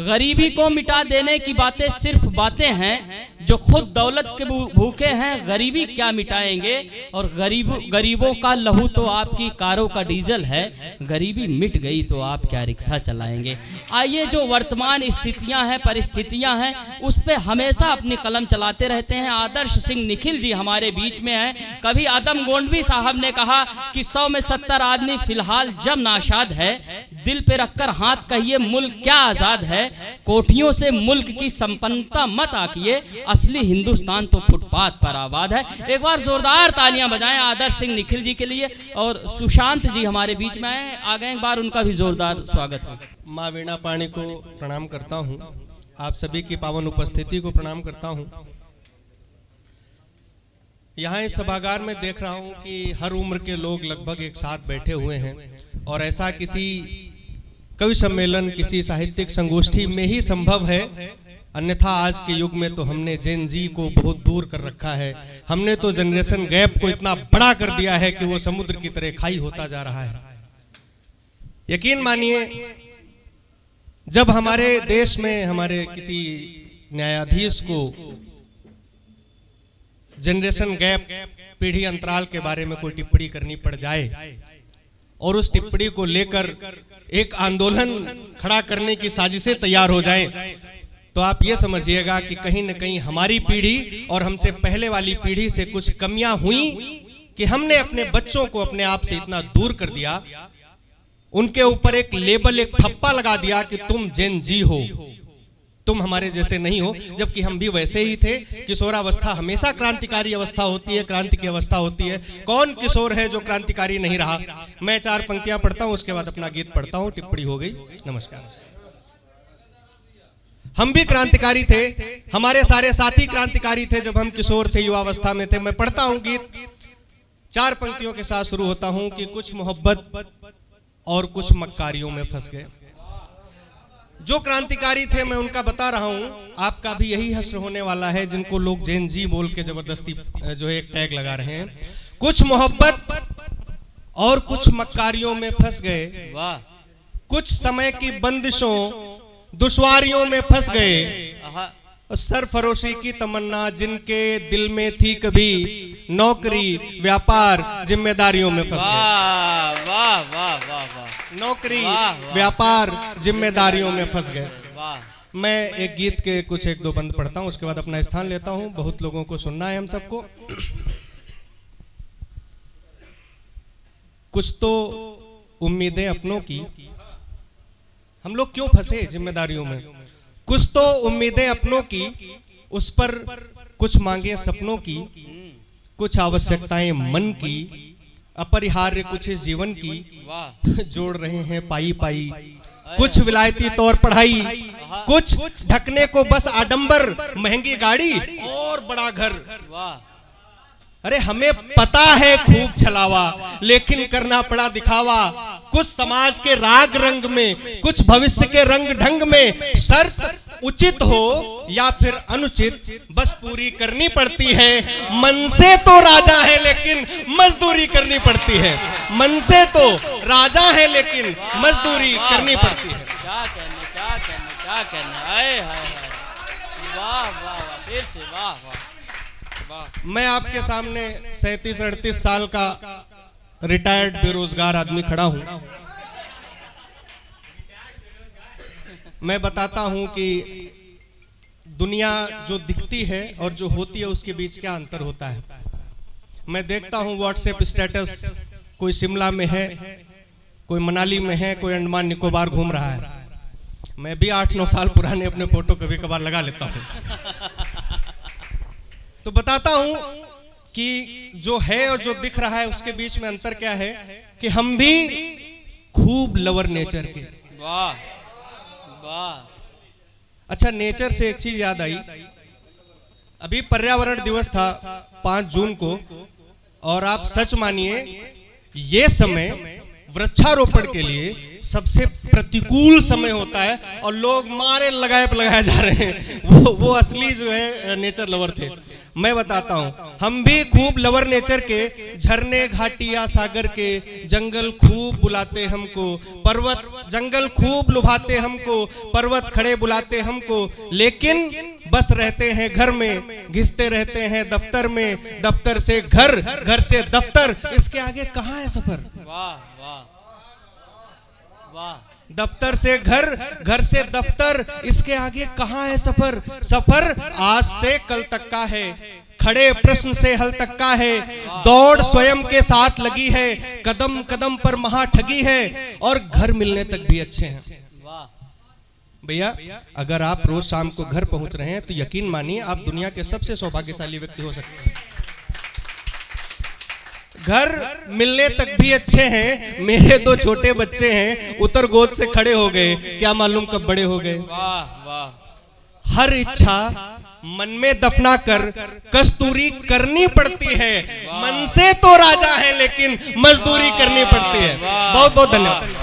गरीबी को मिटा देने की बातें सिर्फ बातें हैं, जो खुद दौलत के भूखे हैं गरीबी क्या मिटाएंगे। और गरीबों का लहू तो आपकी कारों का डीजल है, गरीबी मिट गई तो आप क्या रिक्शा चलाएंगे। आइए, जो वर्तमान स्थितियां हैं, परिस्थितियां हैं, उस पे हमेशा अपनी कलम चलाते रहते हैं। आदर्श सिंह निखिल जी हमारे बीच में हैं। कभी आदम गोंडवी साहब ने कहा कि 100 में 70 आदमी फिलहाल जब नाशाद है, दिल पे रखकर हाथ कहिए मुल्क क्या आजाद है। कोठियों से मुल्क की संपन्नता मत आकिए, असली हिंदुस्तान तो फुटपाथ पर आबाद है। एक बार जोरदार तालियां बजाएं आदर्श सिंह निखिल जी के लिए। और सुशांत जी हमारे बीच में आए, आ गए, एक बार उनका भी जोरदार स्वागत हो। माँ वीणा पाणी को प्रणाम करता हूँ, आप सभी की पावन उपस्थिति को प्रणाम करता हूँ। यहाँ इस सभागार में देख रहा हूँ कि हर उम्र के लोग लगभग एक साथ बैठे हुए हैं, और ऐसा किसी कवि सम्मेलन, किसी साहित्यिक संगोष्ठी में ही संभव है, अन्यथा आज के युग में तो हमने जेन जी को बहुत दूर कर रखा है। हमने तो जनरेशन गैप को इतना बड़ा कर दिया है कि वो समुद्र की तरह खाई होता जा रहा है। यकीन मानिए, जब हमारे देश में हमारे किसी न्यायाधीश को जनरेशन गैप, पीढ़ी अंतराल के बारे में कोई टिप्पणी करनी पड़ जाए और उस टिप्पणी को लेकर एक आंदोलन खड़ा करने की साजिशें तैयार हो जाएं, तो आप ये समझिएगा कि कहीं न कहीं हमारी पीढ़ी और हमसे पहले वाली पीढ़ी से कुछ कमियां हुई कि हमने अपने बच्चों को अपने आप से इतना दूर कर दिया, उनके ऊपर एक लेबल, एक ठप्पा लगा दिया कि तुम जेन जी हो, तुम हमारे जैसे नहीं हो। जबकि हम भी वैसे ही थे। किशोरावस्था हमेशा क्रांतिकारी अवस्था होती है, क्रांति की अवस्था होती है। कौन किशोर है जो क्रांतिकारी नहीं रहा। मैं 4 पंक्तियां पढ़ता हूं, उसके बाद अपना गीत पढ़ता हूं। टिप्पणी हो गई, नमस्कार। हम भी क्रांतिकारी थे, हमारे सारे साथी क्रांतिकारी थे जब हम किशोर थे, युवावस्था में थे। मैं पढ़ता हूं गीत, 4 पंक्तियों के साथ शुरू होता हूं कि कुछ मोहब्बत और कुछ मक्कारियों में फंस गए। जो क्रांतिकारी थे मैं उनका बता रहा हूं, आपका भी यही हश्र होने वाला है, जिनको लोग जेन जी बोल के जबरदस्ती जो है एक टैग लगा रहे हैं। कुछ मोहब्बत और कुछ मक्कारियों में फंस गए, कुछ समय की बंदिशों दुश्वारियों में फंस गए। सरफरोशी की तमन्ना जिनके दिल में थी कभी, नौकरी व्यापार जिम्मेदारियों में फंस गए। वाह वाह वाह वाह। नौकरी व्यापार जिम्मेदारियों में फंस गए। मैं एक गीत के कुछ 1-2 बंद पढ़ता हूं, उसके बाद अपना स्थान लेता हूं। बहुत लोगों को सुनना है हम सबको। कुछ तो उम्मीदें अपनों की, हम लोग क्यों फंसे जिम्मेदारियों में। कुछ तो उम्मीदें अपनों की, उस पर कुछ मांगे सपनों की, कुछ आवश्यकताएं मन की, अपरिहार्य कुछ इस जीवन की, जोड़ रहे हैं पाई पाई। कुछ विलायती तौर पढ़ाई, कुछ ढकने को बस आडंबर, महंगी गाड़ी और बड़ा घर। अरे हमें पता है खूब छलावा, लेकिन करना पड़ा दिखावा। कुछ समाज के राग रंग में, कुछ भविष्य के रंग ढंग में। शर्त उचित हो या फिर अनुचित, बस पूरी करनी पड़ती है। मन से तो राजा है लेकिन मजदूरी करनी पड़ती है। मन से तो राजा है लेकिन मजदूरी करनी पड़ती है। क्या कहने, क्या कहने, क्या कहने। आए हाय हाय, वाह वाह वाह, फिर से वाह वाह वाह। मैं आपके सामने 37-38 साल का रिटायर्ड बेरोजगार आदमी खड़ा हूं। मैं बताता हूं कि दुनिया जो दिखती है और जो होती है उसके बीच क्या अंतर होता है। मैं देखता हूं व्हाट्सएप स्टेटस, कोई शिमला में है, कोई मनाली में है, कोई अंडमान निकोबार घूम रहा है। मैं भी 8-9 साल पुराने अपने फोटो कभी कभार लगा लेता हूं। तो बताता हूं कि जो है और जो दिख रहा है उसके बीच में अंतर क्या है, कि हम भी खूब लवर नेचर के। वाह वाह। अच्छा, नेचर से एक चीज याद आई। अभी पर्यावरण दिवस था 5 जून को, और आप सच मानिए ये समय वृक्षारोपण के लिए सबसे प्रतिकूल समय होता है और लोग मारे लगाए जा रहे हैं। वो असली जो है नेचर लवर थे। मैं बताता हूँ, हम भी खूब लवर नेचर के, झरने घाटिया सागर के, जंगल खूब बुलाते हमको, पर्वत जंगल खूब लुभाते हमको, पर्वत खड़े बुलाते हमको, लेकिन बस रहते हैं घर में, घिसते रहते हैं दफ्तर में, दफ्तर से घर, घर से दफ्तर, इसके आगे कहाँ है सफर। वाह वाह वाह। दफ्तर से घर, घर से दफ्तर, इसके आगे कहाँ है सफर। सफर आज से कल तक का है, खड़े प्रश्न से हल तक का है, दौड़ स्वयं के साथ लगी है, कदम कदम पर महा ठगी है, और घर मिलने तक भी अच्छे हैं। भैया अगर आप रोज शाम को घर पहुंच रहे हैं तो यकीन मानिए आप दुनिया के सबसे सौभाग्यशाली व्यक्ति हो सकते हैं। घर मिलने तक भी अच्छे हैं। मेरे 2 छोटे बच्चे हैं, उतर गोद से खड़े हो गए, क्या मालूम कब बड़े हो गए। वाह वाह। हर इच्छा मन में दफना कर कस्तूरी करनी पड़ती है। मन से तो राजा है लेकिन मजदूरी करनी पड़ती है। बहुत बहुत धन्यवाद।